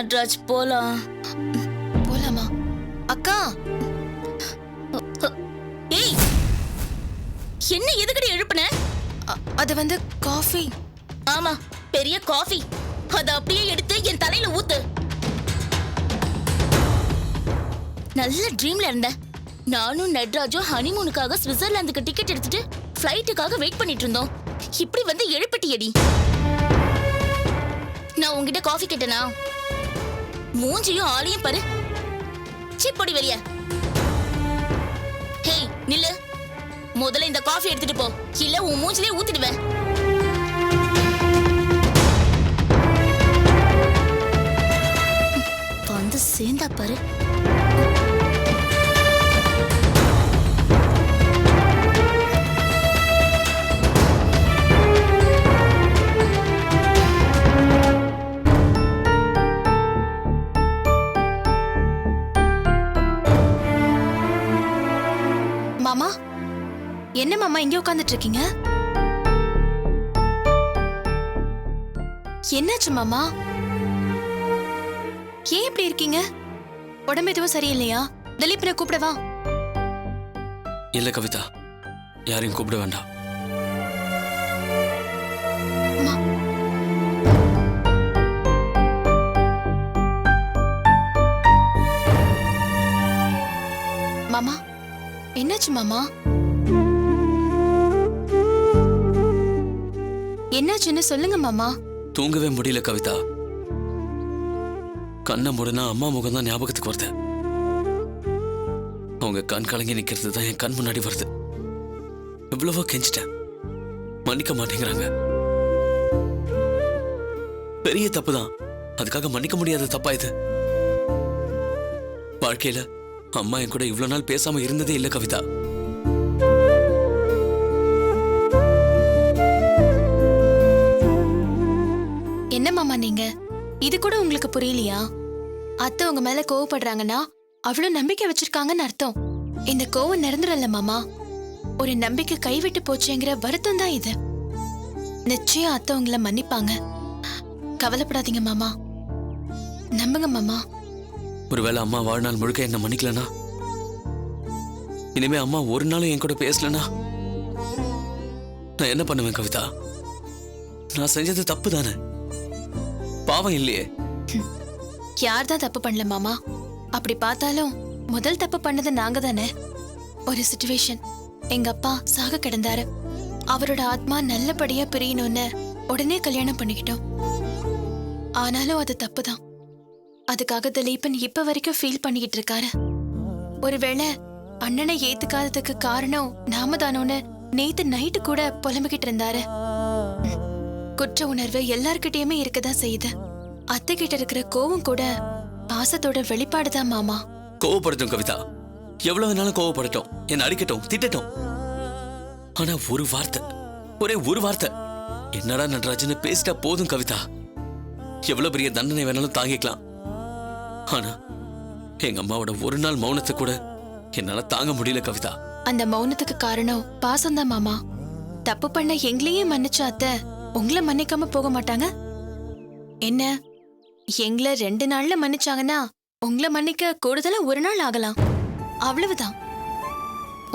நட்ராஜ் போலாம். போலாமா? அக்கா ஏய், என்ன எதுக்கடி எழுப்புன? அது வந்து காஃபி. ஆமா, பெரிய காஃபி. அத அப்படியே எடுத்து என் தலையில ஊத்து. நல்ல ட்ரீம்ல இருந்த. நானும் நட்ராஜும் ஹனிமூனுக்காக சுவிட்சர்லாந்துக்கு டிக்கெட் எடுத்துட்டு ஃப்ளைட்டுக்காக வெயிட் பண்ணிட்டு இருந்தோம். இப்படி வந்து எழுப்பிட்டியடி. நான் உன்கிட்ட காஃபி கேட்டனா? மூஞ்சியும் ஆளையும் பாரு. சிப்பொடி வெளிய. ஹேய் நில்லு. முதல்ல இந்த காஃபி எடுத்துட்டு போ, இல்ல உன் மூஞ்சிலே ஊத்திடுவேன். வந்து சேர்ந்தா பாரு. மாமா, என்ன மாமா இங்க உட்கார்ந்துட்டு இருக்கீங்க? என்னாச்சு மாமா? ஏன் இப்படி இருக்கீங்க? உடம்பு எதுவும் சரியில்லையா? திலீப்னை கூப்பிடவா? இல்ல கவிதா, யாரையும் கூப்பிட வேண்டாம். மாமா, என்னாச்சு மாமா? என்னாச்சுன்னு சொல்லுங்க மாமா. தூங்கவே முடியல கவிதா. கண்ணை மூடனா அம்மா முகம் தான் ஞாபகத்துக்கு வருது. அவங்க கண் கலங்கி நிக்கிறது தான் என் கண் முன்னாடி வருது. எவ்வளவோ கெஞ்சிட்டேன், மன்னிக்க மாட்டேங்கிறாங்க. பெரிய தப்பு தான், அதுக்காக மன்னிக்க முடியாத தப்பா இது? வாழ்க்கையில அம்மா என் கூட இவ்வளவு நாள் பேசாம இருந்ததே இல்ல கவிதா. என்ன மாமா நீங்க? இது கூட உங்களுக்கு புரியலையா? அத்தை உங்க மேல கோவப்படுறாங்கன்னா அவ்வளவு நம்பிக்கை வச்சிருக்காங்கன்னு அர்த்தம். இந்த கோவம் நிரந்தரல்ல மாமா. ஒரு நம்பிக்கை கைவிட்டு போச்சுங்கிற வருத்தம் தான் இது. நிச்சயம் அத்தை உங்களை மன்னிப்பாங்க. கவலைப்படாதீங்க மாமா, நம்புங்க மாமா. ஒருவேளை அம்மா வாழ்நாள் முழுக்க என்ன மன்னிக்கலனா, இனிமே அம்மா ஒரு நாளும் என் கூட பேசலனா நான் என்ன பண்ணுவேன் கவிதா? நான் செஞ்சது தப்பு தானே, பாவம் இல்லையே. யார் தான் தப்பு பண்ணல மாமா. அப்படி பார்த்தாலும் முதல் தப்பு பண்ணது நாங்க தானே. ஒரு சிச்சுவேஷன், எங்க அப்பா சாக கிடந்தாரு. அவரோட ஆத்மா நல்லபடியா பிரியணும்னு உடனே கல்யாணம் பண்ணிக்கிட்டோம். ஆனாலும் அது தப்பு தான். அதுக்காக திலீபன் இப்ப வரைக்கும் ஃபீல் பண்ணிக்கிட்டு இருக்காரு. ஒருவேளை அண்ணனை ஏத்துக்காததுக்கு காரணம் நாம தானோன்னு நேத்து நைட்டு கூட புலம்பிக்கிட்டு இருந்தாரு. குற்ற உணர்வு எல்லார்கிட்டயுமே இருக்கதான் செய்யுது. அத்தை கிட்ட இருக்கிற கோவம் கூட பாசத்தோட வெளிப்பாடுதான் மாமா. கோவப்படட்டும் கவிதா, எவ்வளவு வேணாலும் கோவப்படட்டும், என்ன அடிக்கட்டும், திட்டட்டும். ஆனா ஒரு வார்த்தை, ஒரே ஒரு வார்த்தை, என்னடா நடராஜன்னு பேசிட்டா போதும் கவிதா. எவ்வளவு பெரிய தண்டனை வேணாலும் தாங்கிக்கலாம். ஆனா எங்க அம்மாவோட ஒரு நாள் மௌனத்தை கூட என்னால தாங்க முடியல கவிதா. அந்த மௌனத்துக்கு காரணம் பாசம்தான் மாமா. தப்பு பண்ண எங்களையே மன்னிச்ச அத்தை உங்களை மன்னிக்காம போக மாட்டாங்க என்ன? எங்களை 2 நாள்ல மன்னிச்சாங்கன்னா உங்களை மன்னிக்க கூடுதலா 1 நாள் ஆகலாம். அவ்வளவுதான்.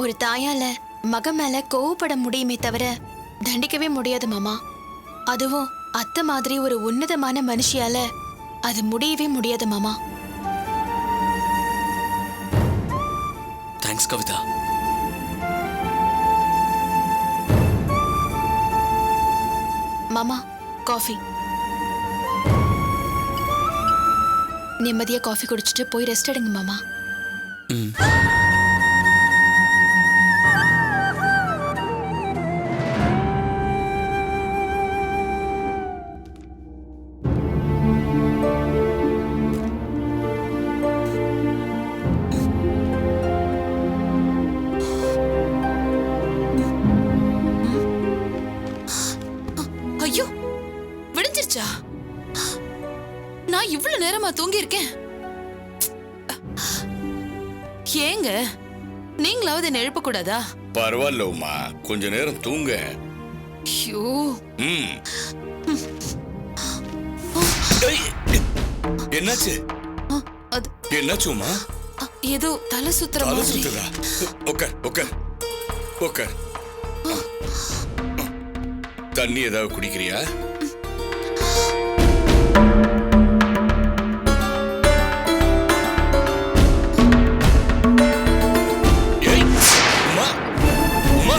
ஒரு தாயால மகன் மேல கோவப்பட முடியுமே தவிர தண்டிக்கவே முடியாது மாமா. அதுவும் அத்தை மாதிரி ஒரு உன்னதமான மனுஷியால அது முடியவே முடியாது மாமா. தேங்க்ஸ் கவிதா. மாமா, காஃபி. நிம்மதியா காஃபி குடிச்சிட்டு போய் ரெஸ்ட் எடுங்க மாமா. ஐயோ, விடிஞ்சிருச்சா? நான் இவ்வளவு நேரமா தூங்கி இருக்கேன். ஏங்க நீங்களாவது என்ன எழுப்ப கூடாதா? பரவாயில்ல உமா, கொஞ்ச நேரம் தூங்க. ஐயோ, என்னாச்சு? அது என்னாச்சு உமா? ஏதோ தலை சுத்துற தலை மாதிரி. சுத்துதா? உட்கார் உட்கார் உட்கார். தண்ணி ஏதாவது குடிக்கிறியா? ஏய், உமா உமா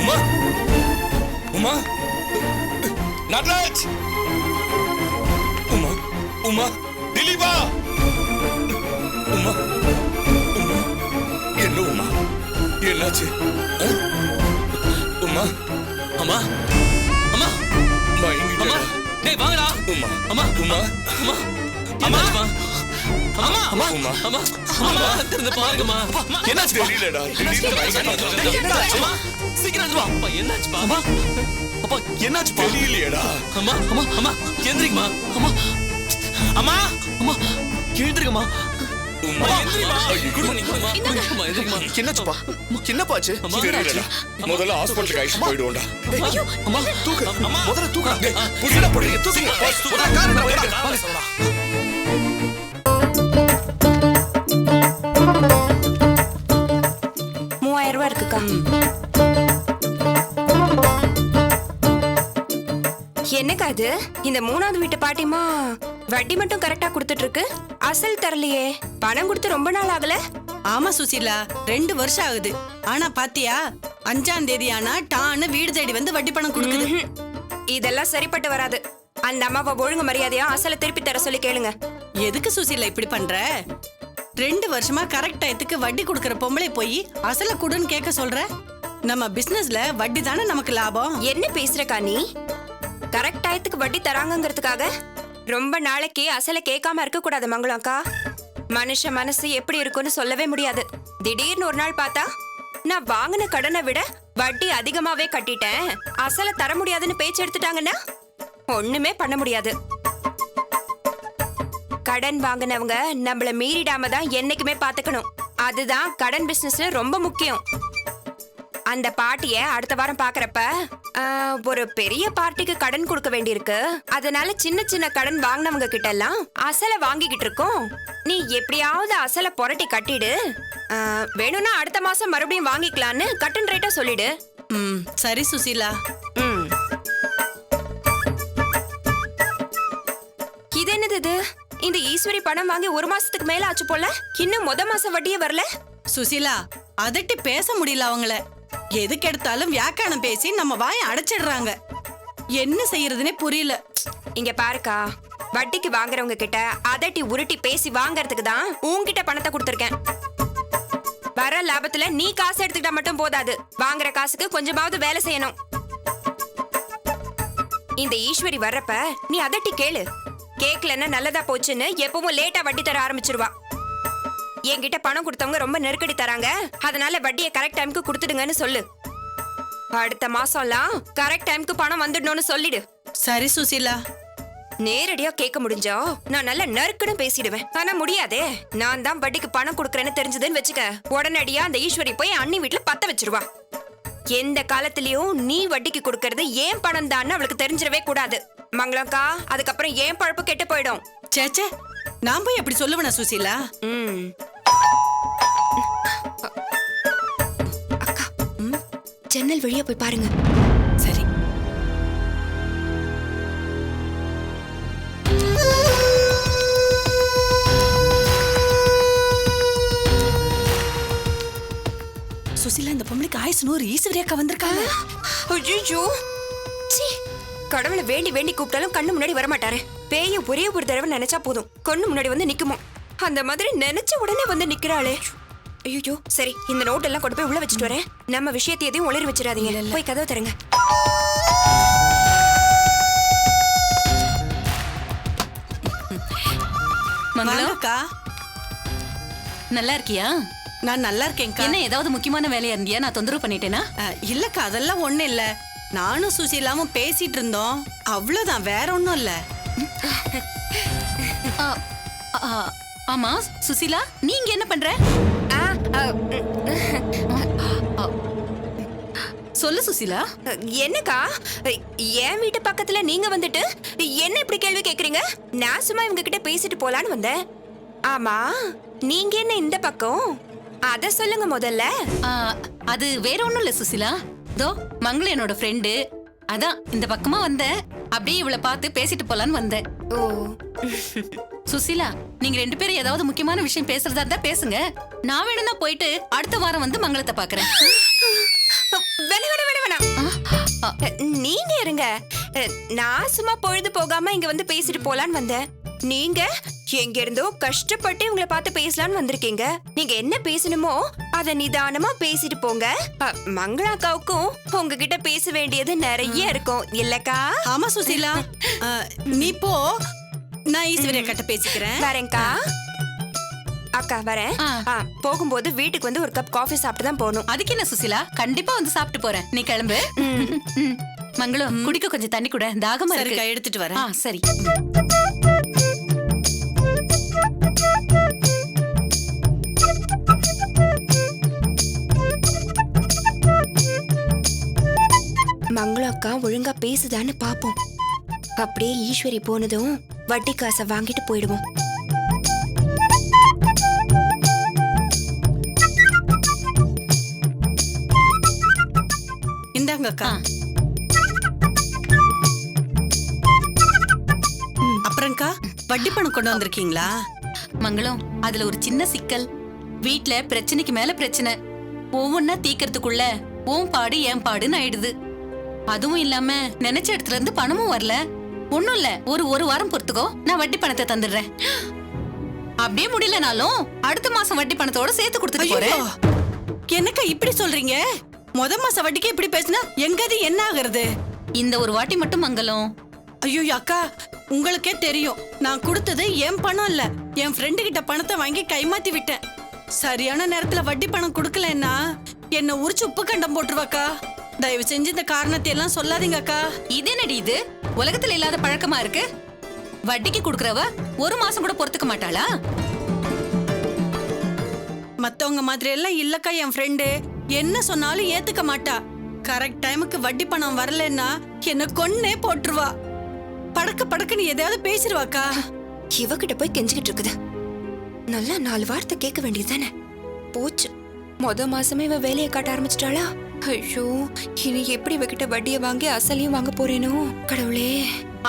உமா உமா நட்ராஜ்! உமா உமா திலீபா! உமா உமா என்ன உமா? என்னாச்சு? ஆ? உமா அம்மா அம்மா மயங்கிட்டா? அம்மா டேய் வாங்கடா. உமா அம்மா உமா அம்மா என்னாச்சுமா? அம்மா அம்மா உமா. அம்மா அம்மா திறந்து பாருங்கம்மா. என்னாச்சு? தெரியலடா திடீர்னு மயங்கிட்டா. அம்மா சீக்கிரம் வந்து வா. அப்பா என்னாச்சுப்பா? அம்மா அப்பா என்னாச்சுப்பா? தெரியலையேடா. அம்மா அம்மா அம்மா எந்திரிங்கம்மா. அம்மா அம்மா அம்மா எழுந்திருங்கம்மா. உமா எந்திரிம்மா. ஐயோ. கொடுங்கம்மா. அம்மா எந்திரிங்கம்மா. என்னாச்சுப்பா என்னப்பாச்சு தெரியலடா. முதல்ல ஹாஸ்பிட்டலுக்கு அழைச்சு போயிடுவோம்டா. அம்மா தூக்கு அம்மா. முதல்ல தூக்கு டேய், புடிடா, புடி. தூக்குங்க first முதல்ல கார் எடுங்க, வாங்க. ரூபாய் இருக்குக்கா. என்னக்கா இது? இந்த மூணாவது வீட்டு பாட்டிமா வட்டி மட்டும் கரெக்டா கொடுத்துட்டு இருக்கு, அசல் தரலையே. பணம் கொடுத்து ரொம்ப நாள் ஆகல. ஆமா சுசீலா, 2 வருஷம் ஆகுது. ஆனா பாத்தியா, 5ஆம் தேதி ஆனா டான்னு வீடு தேடி வந்து வட்டி பணம் கொடுக்குது. இதெல்லாம் சரிப்பட்டு வராது. அந்த அம்மாவை ஒழுங்கு மரியாதையா அசலை திருப்பி தர சொல்லி கேளுங்க. எதுக்கு சுசீலா இப்படி பண்ற? 2 வருஷமா கரெக்ட் டயத்துக்கு வட்டி கொடுக்கற பொம்பளை போய் அசல கூடுன்னு கேட்க சொல்ற? நம்ம பிசினஸ்ல வட்டி தானே நமக்கு லாபம். என்ன பேசுறக்கா நீ? கரெக்ட் டயத்துக்கு வட்டி தராங்கங்கிறதுக்காக ரொம்ப நாளைக்கு அசலை கேட்காம இருக்க கூடாது மங்களம்க்கா. மனுஷ மனசு எப்படி இருக்கும்னு சொல்லவே முடியாது. திடீர்னு ஒரு நாள் பார்த்தா நான் வாங்கின கடனை விட வட்டி அதிகமாவே கட்டிட்டேன், அசலை தர முடியாதுன்னு பேச்சு எடுத்துட்டாங்கன்னா ஒண்ணுமே பண்ண முடியாது. கடன் வாங்கினவங்க நம்மள மீறிடாம தான் என்னைக்குமே பாத்துக்கணும். அதுதான் கடன் பிசினஸ்ல ரொம்ப முக்கியம். அந்த பாட்டிய அடுத்த வாரம் பாக்குறப்ப ஒரு பெரிய பார்ட்டிக்கு கடன் கொடுக்க வேண்டியிருக்கு. அதனால சின்ன சின்ன கடன் வாங்கினவங்க கிட்ட எல்லாம் அசலை வாங்கிக்கிட்டு இருக்கோம். நீ எப்படியாவது அசலை புரட்டி கட்டிடு, வேணும்னா அடுத்த மாசம் மறுபடியும் வாங்கிக்கலான்னு கட்டன் ரேட்டா சொல்லிடு. சரி சுசீலா. இது என்னது இது? இந்த ஈஸ்வரி பணம் வாங்கி 1 மாசத்துக்கு மேல ஆச்சு போல, இன்னும் முத மாசம் வட்டியே வரல. சுசீலா, அதட்டி பேச முடியல அவங்கள. எதுக்கு எடுத்தாலும் வியாக்கானம் பேசி நம்ம வாயை அடைச்சிடுறாங்க. என்ன செய்யறதுனே புரியல. இங்க பாருக்கா, வட்டிக்கு வாங்குறவங்க கிட்ட அதட்டி உருட்டி பேசி வாங்கறதுக்கு தான் உன்கிட்ட பணத்தை கொடுத்துருக்கேன். வர லாபத்துல நீ காசு எடுத்துக்கிட்டா மட்டும் போதாது, வாங்குற காசுக்கு கொஞ்சமாவது வேலை செய்யணும். இந்த ஈஸ்வரி வர்றப்ப நீ அதட்டி கேளு. கேக்கலன்னா நல்லதா போச்சுன்னு எப்பவும் லேட்டா வட்டி தர ஆரம்பிச்சிருவா. என்கிட்ட பணம் கொடுத்தவங்க ரொம்ப நெருக்கடி தராங்க, அதனால வட்டியை கரெக்ட் டைமுக்கு கொடுத்துடுங்கன்னு சொல்லு. அடுத்த மாசம்லாம் கரெக்ட் டைமுக்கு பணம் வந்துடணும்னு சொல்லிடு. சரி சுசீலா. நேரடியா கேட்க முடிஞ்சா நான் நல்ல நறுக்குன்னு பேசிடுவேன். ஆனா முடியாதே. நான் தான் வட்டிக்கு பணம் கொடுக்கறேன்னு தெரிஞ்சதுன்னு வச்சுக்க, உடனடியா அந்த ஈஸ்வரி போய் அண்ணி வீட்டுல பத்த வச்சிருவா. எந்த காலத்திலயும் நீ வட்டிக்கு கொடுக்கறது ஏன் பணம் தான் அவளுக்கு தெரிஞ்சிடவே கூடாது மங்களம்க்கா. அதுக்கப்புறம் ஏன் பழப்பு கெட்டு போயிடும். சேச்சே, நான் போய் அப்படி சொல்லுவேனா சுசீலா? அக்கா, ஜன்னல் வழியா போய் பாருங்க. சரி. சுசீலா, இந்த பொம்பளைக்கு ஆயுசு 100. ஈஸ்வரி அக்கா வந்திருக்காங்க. ஐயோ, கடவுளை வேண்டி வேண்டி கூப்பிட்டாலும் கண்ணு முன்னாடி வரமாட்டாரு. பேய ஒரே ஒரு தடவை நினைச்சா போதும், கண்ணு முன்னாடி வந்து நிக்குமோ. அந்த மாதிரி நினைச்ச உடனே வந்து நிக்கிறாளே. ஐயோ, சரி, இந்த நோட் எல்லாம் கொண்டு போய் உள்ள வச்சுட்டு வரேன். நம்ம விஷயத்தை எதையும் உளறி வச்சிடாதீங்க. போய் கதவை தரங்க. மங்களம்க்கா, நல்லா இருக்கியா? நான் நல்லா இருக்கேன்க்கா. என்ன ஏதாவது முக்கியமான வேலையா இருந்தியா? நான் தொந்தரவு பண்ணிட்டேனா? இல்லக்கா, அதெல்லாம் ஒண்ணும் இல்ல. நானும் சுசீலாவும் பேசிட்டு இருந்தோம், அவ்வளவுதான், வேற ஒண்ணும் இல்ல. ஆமா சுசீலா, நீங்க என்ன பண்ற? சொல்லு சுசிலா. என்னக்கா என் வீட்டு பக்கத்துல நீங்க வந்துட்டு என்ன இப்படி கேள்வி கேக்குறீங்க? நான் சும்மா இவங்க கிட்ட பேசிட்டு போலான்னு வந்தேன். ஆமா, நீங்க என்ன இந்த பக்கம்? அத சொல்லுங்க முதல்ல. ஆ, அது வேற ஒண்ணும் இல்ல சுசிலா. தோ மங்கள என்னோட ஃப்ரெண்டு. அதான் இந்த பக்கமா வந்தேன். அப்படியே இவளை பார்த்து பேசிட்டு போலான்னு வந்தேன். ஓ, சுசிலா, நீங்க 2 பேரும் ஏதாவது முக்கியமான விஷயம் பேசுறதா இருந்தா பேசுங்க. நான் வேணும்னா போயிட்டு அடுத்த வாரம் வந்து மங்களத்தை பாக்குறேன். வேணாம். நீங்க இருங்க. நான் சும்மா பொழுது போகாம இங்க வந்து பேசிட்டு போலான்னு வந்தேன். நீங்க எங்க இருந்தோ கஷ்டப்பட்டு இவங்களை பார்த்து பேசலான்னு வந்திருக்கீங்க. நீங்க என்ன பேசணுமோ அத நிதானமா பேசிட்டு போங்க. மங்களாக்காவுக்கும் உங்ககிட்ட பேச வேண்டியது நிறைய இருக்கும் இல்லக்கா? ஆமா சுசீலா, நீ போ, நான் ஈஸ்வரியா கிட்ட பேசிக்கிறேன். வரேன்க்கா. அக்கா வரேன். போகும்போது வீட்டுக்கு வந்து ஒரு கப் காஃபி சாப்பிட்டு தான் போகணும். அதுக்கு என்ன சுசிலா, கண்டிப்பா வந்து சாப்பிட்டு போறேன். நீ கிளம்பு. மங்களம், குடிக்க கொஞ்சம் தண்ணி கூட, தாகமா சரிக்கா, இருக்கு. எடுத்துட்டு வரேன். சரி. மங்களம் அக்கா ஒழுங்கா பேசுதான்னு பாப்போம். அப்படியே ஈஸ்வரி போனதும் வட்டி காசை வாங்கிட்டு போயிடுவோம். இந்தாங்க அக்கா. அப்புறம்க்கா, வட்டி பணம் கொண்டு வந்திருக்கீங்களா? மங்களம், அதுல ஒரு சின்ன சிக்கல். வீட்ல பிரச்சனைக்கு மேல பிரச்சனை. ஒவ்வொன்னா தீக்கிறதுக்குள்ள உன் பாடு என் பாடுன்னு ஆயிடுது. அதுவும் இல்லாம நினைச்ச இடத்துல இருந்து பணமும் வரல. ஒண்ணும் இல்ல, ஒரு வாரம் பொறுத்துக்கோ, நான் வட்டி பணத்தை தந்துடுறேன். அப்படியே முடியலனாலும் அடுத்த மாசம் வட்டி பணத்தோட சேர்த்து கொடுத்துட்டு போறேன். என்னக்கா இப்படி சொல்றீங்க? முத மாச வட்டிக்கு இப்படி பேசினா எங்கது என்ன ஆகுறது? இந்த ஒரு வாட்டி மட்டும் மங்களம். ஐயோ அக்கா, உங்களுக்கே தெரியும், நான் கொடுத்தது என் பணம் இல்ல, என் ஃப்ரெண்டு கிட்ட பணத்தை வாங்கி கைமாத்தி விட்டேன். சரியான நேரத்துல வட்டி பணம் கொடுக்கலன்னா என்ன உரிச்சு உப்பு கண்டம் போட்டுருவாக்கா. தயவு செஞ்சு இந்த காரணத்தை எல்லாம் சொல்லாதீங்க அக்கா. இது என்னடி இது? உலகத்துல இல்லாத பழக்கமா இருக்கு. வட்டிக்கு குடுக்கறவ ஒரு மாசம் கூட பொறுத்துக்க மாட்டாளா? மத்தவங்க மாதிரி எல்லாம் இல்லக்கா. என் ஃப்ரெண்டு என்ன சொன்னாலும் ஏத்துக்க மாட்டா. கரெக்ட் டைமுக்கு வட்டி பணம் வரலன்னா என்ன கொன்னே போட்டுருவா. படக்குன்னு எதையாவது பேசிடுவாக்கா. இவகிட்ட போய் கெஞ்சிக்கிட்டு இருக்குது. நல்லா 4 வார்த்தை கேட்க வேண்டியதுதானே. போச்சு, முத மாசமே இவ வேலையை காட்ட ஆரம்பிச்சிட்டாளா? ஐயோ, இனி எப்படி இவகிட்ட வட்டியை வாங்கி அசலையும் வாங்க போறேனோ கடவுளே.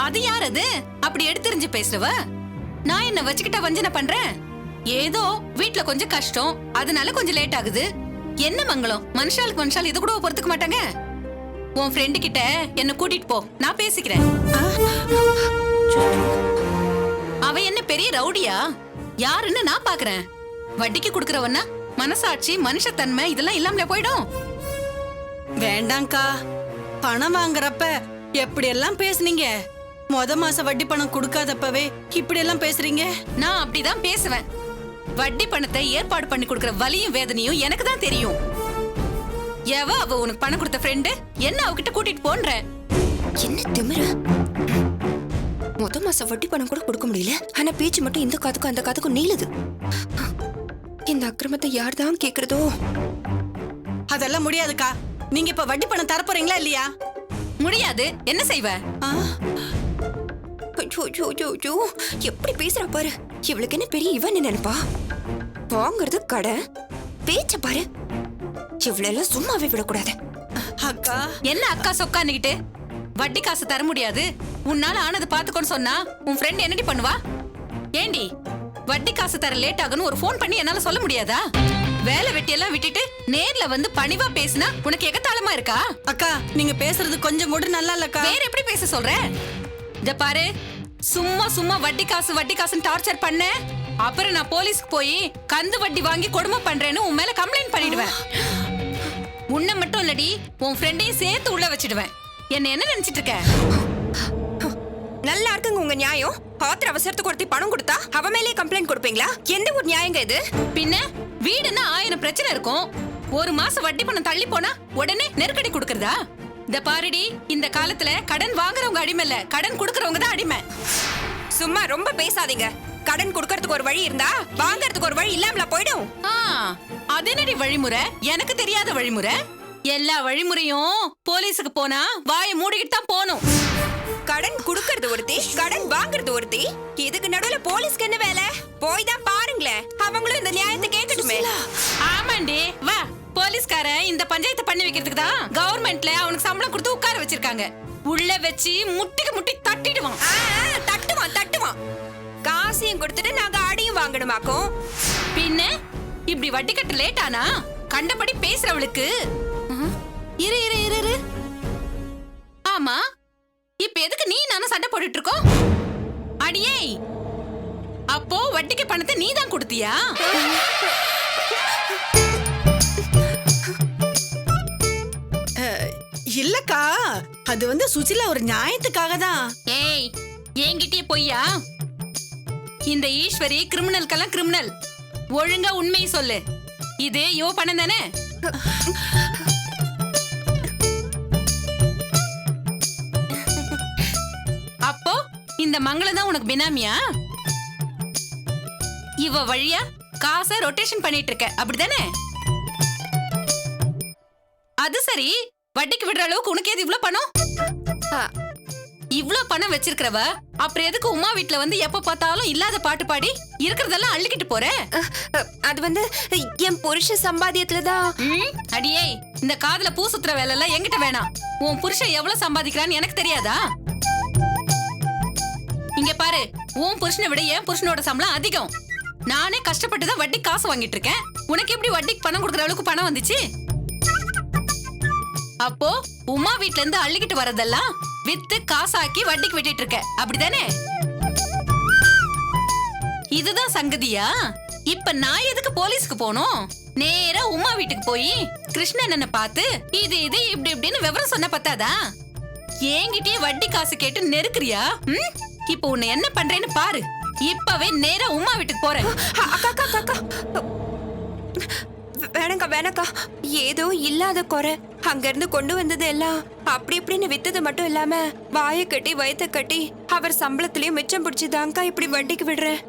அது யார் அது? அப்படி எடுத்துரிஞ்சு பேசுறவ? நான் என்ன வச்சுக்கிட்டா வஞ்சனை பண்றேன்? ஏதோ வீட்ல கொஞ்சம் கஷ்டம், அதனால கொஞ்சம் லேட் ஆகுது. என்ன மங்களம், மனுஷால் இது கூட பொறுத்துக்க மாட்டாங்க. உன் ஃப்ரெண்டு கிட்ட என்ன கூட்டிட்டு போ, நான் பேசிக்கிறேன். அவ என்ன பெரிய ரவுடியா? யாருன்னு நான் பாக்குறேன். வட்டிக்கு குடுக்கறவன்னா மனசாட்சி, மனுஷத்தன்மை இதெல்லாம் இல்லாமல போயிடும். வேண்டாங்க்கா, பணம் வாங்குறப்ப எப்படி எல்லாம் பேசுனீங்க. முத மாச வட்டி பணம் கொடுக்காதப்பவே இப்படி எல்லாம் பேசுறீங்க. நான் அப்படிதான் பேசுவேன். வட்டி பணத்தை ஏற்பாடு பண்ணி கொடுக்கற வலியும் வேதனையும் எனக்கு தான் தெரியும். அவ உனக்கு பணம் கொடுத்த ஃப்ரெண்டு என்ன அவகிட்ட கூட்டிட்டு போன்ற? என்ன திமிர? முத மாச வட்டி பணம் கூட கொடுக்க முடியல, ஆனா பேச்சு மட்டும் இந்த காதுக்கும் அந்த காதுக்கும் நீளுது. இந்த அக்கிரமத்தை யார் தான் கேக்குறதோ? அதெல்லாம் முடியாதுக்கா. நீங்க இப்ப வட்டி பணம் தர போறீங்களா இல்லையா? முடியாது. என்ன செய்வ? எப்படி பேசுறா பாரு. இவளுக்கு என்ன பெரிய இவன் நினைப்பா? வாங்குறது கடை, பேச்ச பாரு. இவ்வளவு சும்மாவே விடக்கூடாது. அக்கா, என்ன அக்கா சொக்கான்னுகிட்டு? வட்டி காசு தர முடியாது, உன்னால ஆனது பாத்துக்கோன்னு சொன்னா உன் ஃப்ரெண்ட் என்னடி பண்ணுவா? ஏண்டி, வட்டி காசு தர லேட் ஆகுன்னு ஒரு போன் பண்ணி என்னால சொல்ல முடியாதா? வேலை வெட்டியெல்லாம் விட்டுட்டு நேர்ல வந்து பணிவா பேசினா உனக்கு எகத்தாளமா இருக்கா? அக்கா, நீங்க பேசுறது கொஞ்சம் கூட நல்லா இல்லக்கா. வேற எப்படி பேச சொல்ற? இத பாரு, சும்மா வட்டி காசுன்னு டார்ச்சர் பண்ண, அப்புறம் நான் போலீஸ்க்கு போய் கந்து வட்டி வாங்கி கொடுமை பண்றேன்னு உன் மேல கம்ப்ளைண்ட் பண்ணிடுவேன். உன்னை மட்டும் இல்லடி, உன் ஃப்ரெண்டையும் சேர்த்து உள்ள வச்சிடுவேன். என்ன நினைச்சிட்டு இருக்க? நல்லா இருக்குங்க உங்க நியாயம். ஆத்திர அவசரத்துக்கு ஒருத்தி பணம் கொடுத்தா அவ மேலேயே கம்ப்ளைண்ட் கொடுப்பீங்களா? எந்த ஒரு நியாயங்க இது? பின்ன வீடுன்னா 1000 பிரச்சனை இருக்கும். ஒரு மாசம் வட்டி பணம் தள்ளி போனா உடனே நெருக்கடி கொடுக்கறதா? இந்த பாருடி, இந்த காலத்துல கடன் வாங்குறவங்க அடிமை இல்ல, கடன் கொடுக்கறவங்க தான் அடிமை. சும்மா ரொம்ப பேசாதீங்க. கடன் கொடுக்கறதுக்கு ஒரு வழி இருந்தா வாங்கறதுக்கு ஒரு வழி இல்லாமல போய்டும். அது என்னடி வழிமுறை? எனக்கு தெரியாத வழிமுறை? எல்லா வழிமுறையும் போலீஸுக்கு போனா வாயை மூடிக்கிட்டு தான் போகணும். கடன் குடுக்கறது ஒருத்தி, கடன் வாங்குறது ஒருத்தி. இதுக்கு நடுவுல போலீஸ்க்கு என்ன வேலை? போய் தான் பாருங்களேன், அவங்களும் இந்த நியாயத்தை கேட்கட்டுமே. ஆமாண்டி, வா. போலீஸ்காரன் இந்த பஞ்சாயத்தை பண்ணி வைக்கிறதுக்கு தான் கவர்மெண்ட்ல அவனுக்கு சம்பளம் கொடுத்து உட்கார வச்சிருக்காங்க. உள்ள வச்சு முட்டிக்கு முட்டி தட்டிடுவான். தட்டுவான் தட்டுவான். காசையும் கொடுத்துட்டு நாங்க அடியும் வாங்கணுமாக்கும். பின்ன இப்படி வட்டி கட்ட லேட் ஆனா கண்டபடி பேசுறவளுக்கு இரு இரு இரு இரு. ஆமா, இப்ப எதுக்கு நீ நானும் சண்டை போட்டுட்டு இருக்கோம்? அடியே, அப்போ வட்டிக்கு பணத்தை நீ தான் கொடுத்தியா? இல்லக்கா, அது வந்து சுசிலா ஒரு நியாயத்துக்காக தான். ஏய், என்கிட்டயே பொய்யா? இந்த ஈஸ்வரி கிரிமினல்கெல்லாம் கிரிமினல். ஒழுங்கா உண்மையை சொல்லு. இது யோ பணம் தானே? அப்போ இந்த மங்களம் தான் உனக்கு பினாமியா? இவ வழியா காசை ரொட்டேஷன் பண்ணிட்டு இருக்க, அப்படிதானே? அது சரி, வட்டிக்கு விடுற அளவுக்கு உனக்கு எது இவ்ளோ பணம்? இவ்ளோ பணம் வச்சிருக்கிறவ அப்புறம் எதுக்கு உமா வீட்ல வந்து எப்ப பார்த்தாலும் இல்லாத பாட்டு பாடி இருக்கிறதெல்லாம் அள்ளிக்கிட்டு போற? அது வந்து என் புருஷ சம்பாத்தியத்துலதான். அடியே, இந்த காதுல பூ சுத்துற வேலை எல்லாம் என்கிட்ட வேணாம். உன் புருஷன் எவ்வளவு சம்பாதிக்கிறான்னு எனக்கு தெரியாதா? இங்க பாரு, உன் புருஷனை விட என் புருஷனோட சம்பளம் அதிகம். நானே கஷ்டப்பட்டு தான் வட்டி காசு வாங்கிட்டு இருக்கேன். உனக்கு எப்படி வட்டிக்கு பணம் கொடுக்குற அளவுக்கு பணம் வந்துச்சு? அப்போ உமா வீட்ல இருந்து அள்ளிக்கிட்டு வரதெல்லாம் வித்து காசாக்கி வட்டிக்கு விட்டுட்டு இருக்க, அப்படிதானே? இதுதான் சங்கதியா? இப்ப நான் எதுக்கு போலீஸ்க்கு போனோம்? நேரா உமா வீட்டுக்கு போய் கிருஷ்ணன் பார்த்து இது இது இப்படி இப்படின்னு விவரம் சொன்ன பத்தாதா? என்கிட்டயே வட்டி காசு கேட்டு நெருக்குறியா? இப்ப உன்னை என்ன பண்றேன்னு பாரு. இப்பவே நேரா உமா வீட்டுக்கு போறேன். வேணக்கா வேணக்கா, ஏதோ இல்லாத குறை அங்க இருந்து கொண்டு வந்தது எல்லாம் அப்படி இப்படின்னு வித்தது மட்டும் இல்லாம வாயை கட்டி வயத்த கட்டி அவர் சம்பளத்திலயும் மிச்சம் பிடிச்சுதாங்கா இப்படி வட்டிக்கு விடுறேன்.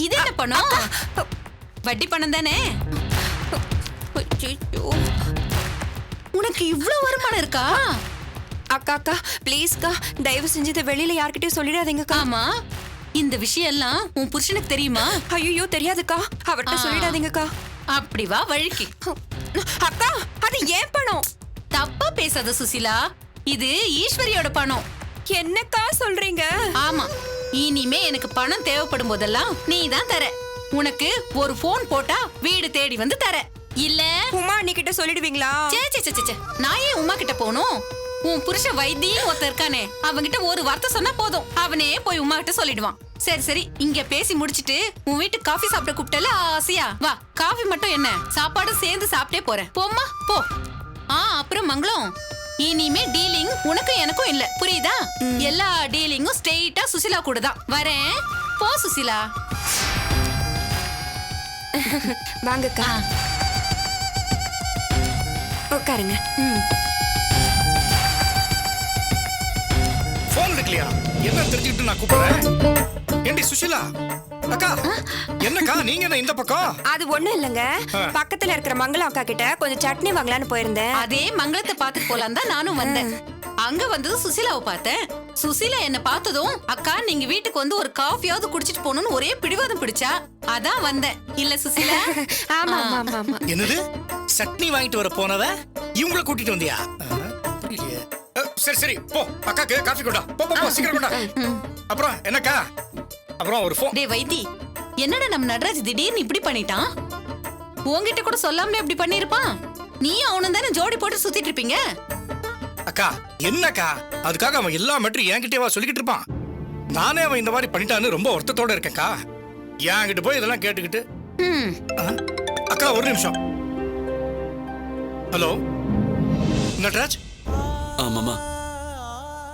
இது என்ன பணம்? வட்டி பணம் தானே? உனக்கு இவ்வளவு வருமானம் இருக்கா? அக்கா அக்கா ப்ளீஸ்க்கா, தயவு செஞ்சு இதை வெளியில யார்கிட்டயும் சொல்லிடாதீங்கக்கா. ஆமா, இந்த விஷயம் எல்லாம் உன் புருஷனுக்கு தெரியுமா? ஐயோ தெரியாதுக்கா, அவர்கிட்ட சொல்லிடாதீங்கக்கா. அப்படி வா வழிக்கு. அக்கா, அது ஏன் பணம்? தப்பா பேசாத சுசிலா, இது ஈஸ்வரியோட பணம். என்னக்கா சொல்றீங்க? ஆமா, இனிமே எனக்கு பணம் தேவைப்படும் போதெல்லாம் நீ தான் தர. உனக்கு ஒரு போன் போட்டா வீடு தேடி வந்து தர. இல்ல உமா நீ கிட்ட சொல்லிடுவீங்களா? சே, நான் ஏன் உமா கிட்ட போகணும்? உன் புருஷ வைத்தியம் ஒருத்தர் இருக்கானே, அவங்கிட்ட ஒரு வார்த்தை சொன்னா போதும், அவனே போய் உமா கிட்ட சொல்லிடுவான். சரி, இங்க பேசி முடிச்சிட்டு உன் வீட்டுக்கு காஃபி சாப்பிட கூப்பிட்டல ஆசையா? வா, காஃபி மட்டும் என்ன, சாப்பாடும் சேர்ந்து சாப்பிட்டே போறேன். போம்மா போ. அப்புறம் மங்களம், இனிமே டீலிங் உனக்கும் எனக்கும் இல்ல, புரியுதா? எல்லா டீலிங்கும் ஸ்ட்ரெயிட்டா சுசிலா கூட தான். வரேன், போ சுசிலா. வாங்கக்கா, உட்காருங்க. போன் எடுக்கலையா? என்ன தெரிஞ்சுக்கிட்டு நான் கூப்பிடுறேன். ஏண்டி சுஷிலா அக்கா, என்னக்கா நீங்க என்ன இந்த பக்கம்? அது ஒண்ணும் இல்லங்க, பக்கத்துல இருக்கிற மங்களம் அக்கா கிட்ட கொஞ்சம் சட்னி வாங்கலான்னு போயிருந்தேன். அதே மங்களத்தை பாத்துட்டு போலாம் தான் நானும் வந்தேன். அங்க வந்தது சுசிலாவை பார்த்தேன். சுசிலா என்ன பார்த்ததும், அக்கா நீங்க வீட்டுக்கு வந்து ஒரு காஃபியாவது குடிச்சிட்டு போகணும்னு ஒரே பிடிவாதம் பிடிச்சா. அதான் வந்தேன். இல்ல சுசிலா? ஆமா ஆமா ஆமா. என்னது, சட்னி வாங்கிட்டு வர போனவ இவங்களை கூட்டிட்டு வந்தியா? சரி போ, அக்காக்கு காஃபி கொண்டா. போ சீக்கிரம் கொண்டா. அப்புறம் என்னக்கா? அப்புறம் ஒரு போன். டேய் வைத்தி, என்னடா நம்ம நடராஜ் திடீர்னு இப்படி பண்ணிட்டான்? உன்கிட்ட கூட சொல்லாமலே இப்படி பண்ணிருப்பான்? நீயும் அவனும் தானே ஜோடி போட்டு சுத்திட்டு இருப்பீங்க. அக்கா என்னக்கா, அதுக்காக அவன் எல்லா மேட்டரும் என்கிட்டவா சொல்லிக்கிட்டு இருப்பான்? நானே அவன் இந்த மாதிரி பண்ணிட்டான்னு ரொம்ப வருத்தத்தோட இருக்கேன்க்கா. என்கிட்ட போய் இதெல்லாம் கேட்டுக்கிட்டு. அக்கா ஒரு நிமிஷம். ஹலோ நட்ராஜ். மாமா,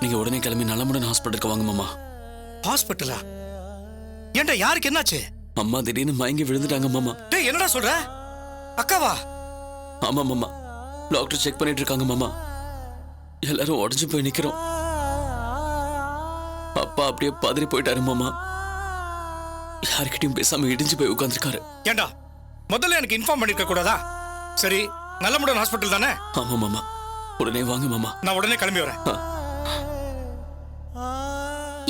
நீங்க உடனே கிளம்பி நல்லமுடன் ஹாஸ்பிட்டலுக்கு வாங்க மாமா. ஹாஸ்பிட்டலா? ஏன்டா, யாருக்கு என்னாச்சு? அம்மா திடீர்னு மயங்கி விழுந்துட்டாங்க மாமா. டேய் என்னடா சொல்ற? அக்காவா? ஆமா மாமா, டாக்டர் செக் பண்ணிட்டு இருக்காங்க மாமா. எல்லாரும் உடஞ்சு போய் நிக்கிறோம். அப்பா அப்படியே பதறி போயிட்டாரு மாமா. யாருக்கிட்டையும் பேசாம இடிஞ்சு போய் உட்கார்ந்துருக்காரு. ஏண்டா, முதல்ல எனக்கு இன்ஃபார்ம் பண்ணிருக்க கூடாதா? சரி நல்லமுடன் ஹாஸ்பிட்டல் தானே? ஆமா மாமா, உடனே வாங்க மாமா. நான் உடனே கிளம்பி வரேன்.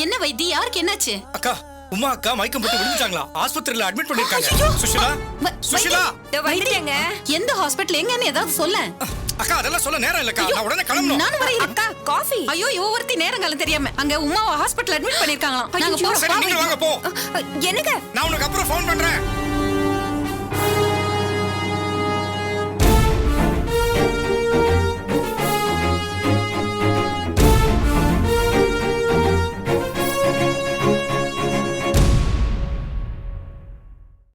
என்ன வைத்தி, யாருக்கு என்னாச்சு? அக்கா, உமா அக்கா மயக்கம் போட்டு விழுந்துட்டாங்களா? ஆஸ்பத்திரியில அட்மிட் பண்ணிருக்காங்க. சுஷிலா, சுஷிலா. இதோ வந்துட்டேங்க. எந்த ஹாஸ்பிட்டல் எங்கன்னு ஏதாவது சொல்ல. அக்கா அதெல்லாம் சொல்ல நேரம் இல்லக்கா, நான் உடனே கிளம்பணும். நானும் வரேன். அக்கா காஃபி. ஐயோ, ஒவ்வொருத்தி நேரங்காலம் தெரியாம அங்க உமாவை ஹாஸ்பிட்டல் அட்மிட் பண்ணிருக்காங்களாம். நாங்க சரி நீங்க வாங்க போ. என்னங்க? நான் உனக்கு அப்புறம் ஃபோன் பண்றேன்.